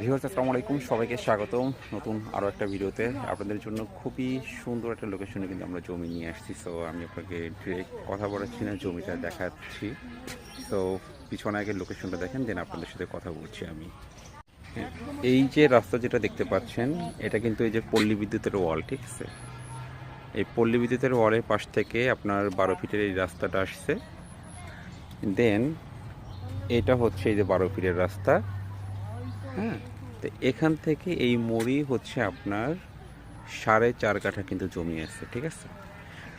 Viewers আসসালামু আলাইকুম, সবাইকে স্বাগতম নতুন আরও একটা ভিডিওতে। আপনাদের জন্য খুবই সুন্দর একটা লোকেশনে কিন্তু আমরা জমি নিয়ে আসছি। সো আমি আপনাকে ডিরেক্ট কথা বলাচ্ছি না, জমিটা দেখাচ্ছি। সো পিছনে আগে লোকেশনটা দেখেন, দেন আপনাদের সাথে কথা বলছি আমি। হ্যাঁ, এই যে রাস্তা যেটা দেখতে পাচ্ছেন, এটা কিন্তু এই যে পল্লী বিদ্যুতের ওয়াল, ঠিক আছে? এই পল্লী বিদ্যুতের ওয়ালের পাশ থেকে আপনার 12 ফিটের এই রাস্তাটা আসছে। দেন এটা হচ্ছে এই যে 12 ফিটের রাস্তা। হ্যাঁ, তো এখান থেকে এই মোড়ই হচ্ছে আপনার 4.5 কাঠা কিন্তু জমি আছে, ঠিক আছে?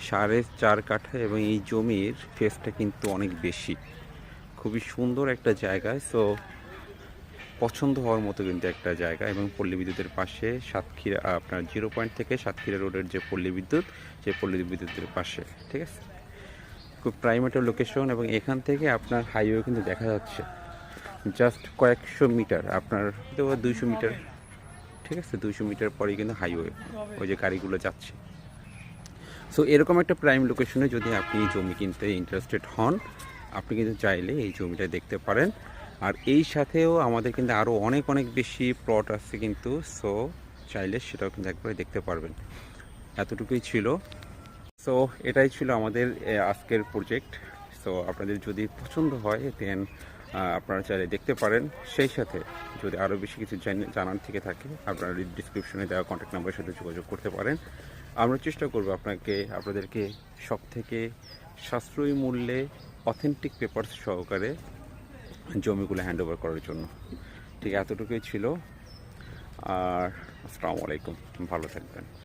4.5 কাঠা, এবং এই জমির ফেসটা কিন্তু অনেক বেশি, খুবই সুন্দর একটা জায়গায়। সো পছন্দ হওয়ার মতো কিন্তু একটা জায়গা, এবং পল্লী বিদ্যুতের পাশে সাতক্ষীরা, আপনার 0 পয়েন্ট থেকে সাতক্ষীরা রোডের যে পল্লী বিদ্যুৎ, সেই পল্লী বিদ্যুতের পাশে, ঠিক আছে? খুব প্রাইম একটা লোকেশন, এবং এখান থেকে আপনার হাইওয়ে কিন্তু দেখা যাচ্ছে জাস্ট কয়েকশো মিটার, আপনার হয়তো 200 মিটার, ঠিক আছে? 200 মিটার পরেই কিন্তু হাইওয়ে, ওই যে গাড়িগুলো যাচ্ছে। সো এরকম একটা প্রাইম লোকেশনে যদি আপনি জমি কিনতে ইন্টারেস্টেড হন, আপনি কিন্তু চাইলে এই জমিটা দেখতে পারেন। আর এই সাথেও আমাদের কিন্তু আরও অনেক অনেক বেশি প্লট আছে কিন্তু। সো চাইলে সেটাও কিন্তু একবারে দেখতে পারবেন। এতটুকুই ছিল। সো এটাই ছিল আমাদের আজকের প্রজেক্ট। সো আপনাদের যদি পছন্দ হয়, দেন আপনারা চাইলে দেখতে পারেন। সেই সাথে যদি আরও বেশি কিছু জানার থেকে থাকে, আপনারা ডিসক্রিপশনে দেওয়া কন্ট্যাক্ট নাম্বারের সাথে যোগাযোগ করতে পারেন। আমরা চেষ্টা করব আপনাদেরকে সব থেকে সাশ্রয়ী মূল্যে অথেন্টিক পেপারস সহকারে জমিগুলো হ্যান্ড ওভার করার জন্য। ঠিক এতটুকুই ছিল। আর আসসালামু আলাইকুম, ভালো থাকবেন।